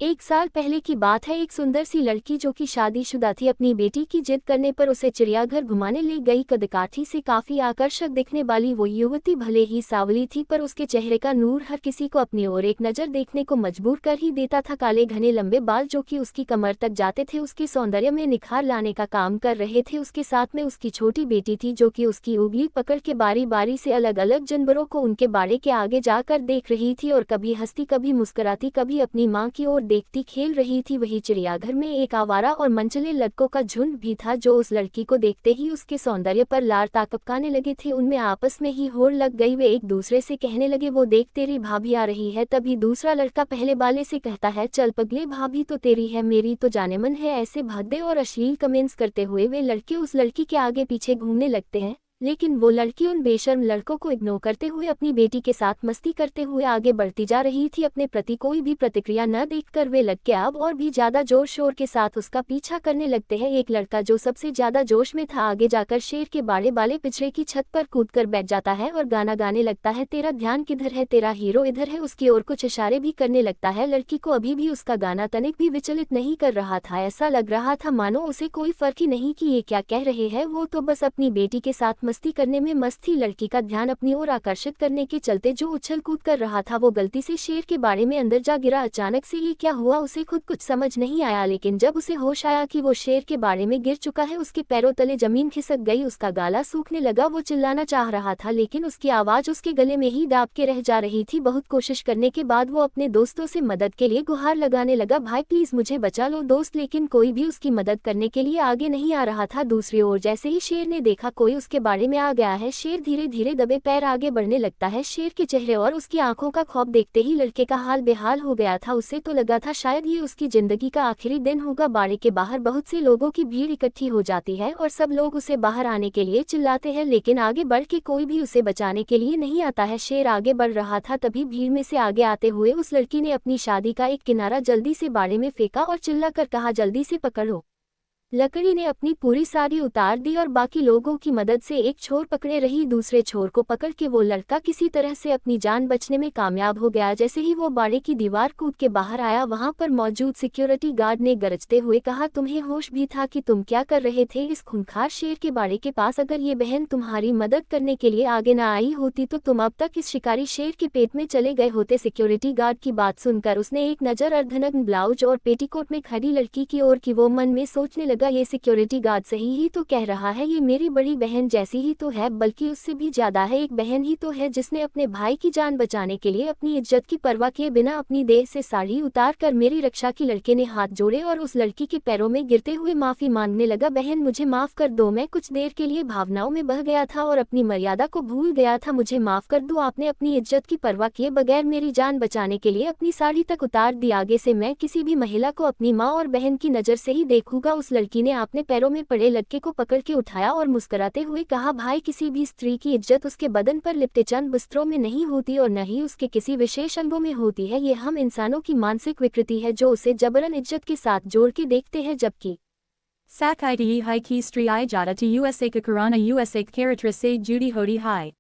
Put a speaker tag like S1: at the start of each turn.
S1: एक साल पहले की बात है। एक सुंदर सी लड़की जो कि शादीशुदा थी अपनी बेटी की जिद करने पर उसे चिड़ियाघर घुमाने ले गई। कदकाठी से काफी आकर्षक दिखने वाली वो युवती भले ही सांवली थी पर उसके चेहरे का नूर हर किसी को अपनी ओर एक नजर देखने को मजबूर कर ही देता था। काले घने लंबे बाल जो कि उसकी कमर तक जाते थे उसके सौंदर्य में निखार लाने का काम कर रहे थे। उसके साथ में उसकी छोटी बेटी थी जो कि उसकी उंगली पकड़ के बारी बारी से अलग अलग जानवरों को उनके बाड़े के आगे जाकर देख रही थी और कभी हंसती कभी मुस्कुराती कभी अपनी माँ की ओर देखती खेल रही थी। वही चिड़ियाघर में एक आवारा और मनचले लड़कों का झुंड भी था जो उस लड़की को देखते ही उसके सौंदर्य पर लार ताकपकाने लगे थे। उनमें आपस में ही होड़ लग गई। वे एक दूसरे से कहने लगे, वो देख तेरी भाभी आ रही है। तभी दूसरा लड़का पहले वाले से कहता है, चल पगले भाभी तो तेरी है मेरी तो जानेमन है। ऐसे भद्दे और अश्लील कमेंट्स करते हुए वे लड़के उस लड़की के आगे पीछे घूमने लगते हैं, लेकिन वो लड़की उन बेशर्म लड़कों को इग्नोर करते हुए अपनी बेटी के साथ मस्ती करते हुए आगे बढ़ती जा रही थी। अपने प्रति कोई भी प्रतिक्रिया न देखकर वे लड़के अब और भी ज्यादा जोर शोर के साथ उसका पीछा करने लगते हैं। एक लड़का जो सबसे ज्यादा जोश में था आगे जाकर शेर के बाड़े वाले पिंजरे की छत पर कूदकर बैठ जाता है और गाना गाने लगता है, तेरा ध्यान किधर है, तेरा हीरो इधर है। उसकी ओर कुछ इशारे भी करने लगता है। लड़की को अभी भी उसका गाना तनिक भी विचलित नहीं कर रहा था। ऐसा लग रहा था मानो उसे कोई फर्क ही नहीं कि ये क्या कह रहे हैं। वो तो बस अपनी बेटी के साथ मस्ती करने में मस्त थी। लड़की का ध्यान अपनी ओर आकर्षित करने के चलते जो उछल कूद कर रहा था वो गलती से शेर के बाड़े में अंदर जा गिरा। अचानक से ये क्या हुआ उसे खुद कुछ समझ नहीं आया, लेकिन जब उसे होश आया कि वो शेर के बाड़े में गिर चुका है उसके पैरों तले जमीन खिसक गई, उसका गला सूखने लगा। वो चिल्लाना चाह रहा था लेकिन उसकी आवाज उसके गले में ही दाब के रह जा रही थी। बहुत कोशिश करने के बाद वो अपने दोस्तों से मदद के लिए गुहार लगाने लगा, भाई प्लीज मुझे बचा लो दोस्त, लेकिन कोई भी उसकी मदद करने के लिए आगे नहीं आ रहा था। दूसरी ओर जैसे ही शेर ने देखा कोई उसके बाड़े में आ गया है, शेर धीरे धीरे दबे पैर आगे बढ़ने लगता है। शेर के चेहरे और उसकी आंखों का खौफ देखते ही लड़के का हाल बेहाल हो गया था। उसे तो लगा था शायद ये उसकी जिंदगी का आखिरी दिन होगा। बाड़े के बाहर बहुत से लोगों की भीड़ इकट्ठी हो जाती है और सब लोग उसे बाहर आने के लिए चिल्लाते हैं, लेकिन आगे बढ़ के कोई भी उसे बचाने के लिए नहीं आता है। शेर आगे बढ़ रहा था, तभी भीड़ में से आगे आते हुए उस लड़की ने अपनी शादी का एक किनारा जल्दी से बाड़े में फेंका और चिल्ला कर कहा, जल्दी से पकड़ो। लकड़ी ने अपनी पूरी साड़ी उतार दी और बाकी लोगों की मदद से एक छोर पकड़े रही। दूसरे छोर को पकड़ के वो लड़का किसी तरह से अपनी जान बचने में कामयाब हो गया। जैसे ही वो बाड़े की दीवार कूद के बाहर आया, वहां पर मौजूद सिक्योरिटी गार्ड ने गरजते हुए कहा, तुम्हें होश भी था कि तुम क्या कर रहे थे इस खूंखार शेर के बाड़े के पास? अगर ये बहन तुम्हारी मदद करने के लिए आगे न आई होती तो तुम अब तक इस शिकारी शेर के पेट में चले गए होते। सिक्योरिटी गार्ड की बात सुनकर उसने एक नजर अर्धनग्न ब्लाउज और पेटीकोट में खड़ी लड़की की ओर की। वो मन में सोचने लगा, ये सिक्योरिटी गार्ड सही ही तो कह रहा है, ये मेरी बड़ी बहन जैसी ही तो है, बल्कि उससे भी ज्यादा है। एक बहन ही तो है जिसने अपने भाई की जान बचाने के लिए अपनी इज्जत की परवाह किए बिना अपनी देह से साड़ी उतार कर मेरी रक्षा की। लड़के ने हाथ जोड़े और उस लड़की के पैरों में गिरते हुए माफी मांगने लगा, बहन मुझे माफ कर दो, मैं कुछ देर के लिए भावनाओं में बह गया था और अपनी मर्यादा को भूल गया था, मुझे माफ कर दो। आपने अपनी इज्जत की परवाह किए बगैर मेरी जान बचाने के लिए अपनी साड़ी तक उतार दी। आगे से मैं किसी भी महिला को अपनी माँ और बहन की नजर से ही देखूंगा। उस लड़की ने अपने पैरों में पड़े लड़के को पकड़ के उठाया और मुस्कुराते हुए कहा, भाई किसी भी स्त्री की इज्जत उसके बदन पर लिपटे चंद वस्त्रों में नहीं होती और न ही उसके किसी विशेष अंगों में होती है। ये हम इंसानों की मानसिक विकृति है जो उसे जबरन इज्जत के साथ जोड़ के देखते हैं। जबकि
S2: Sakai hai ki stri I jata to USA kakarana USA character say Judy hodi hai.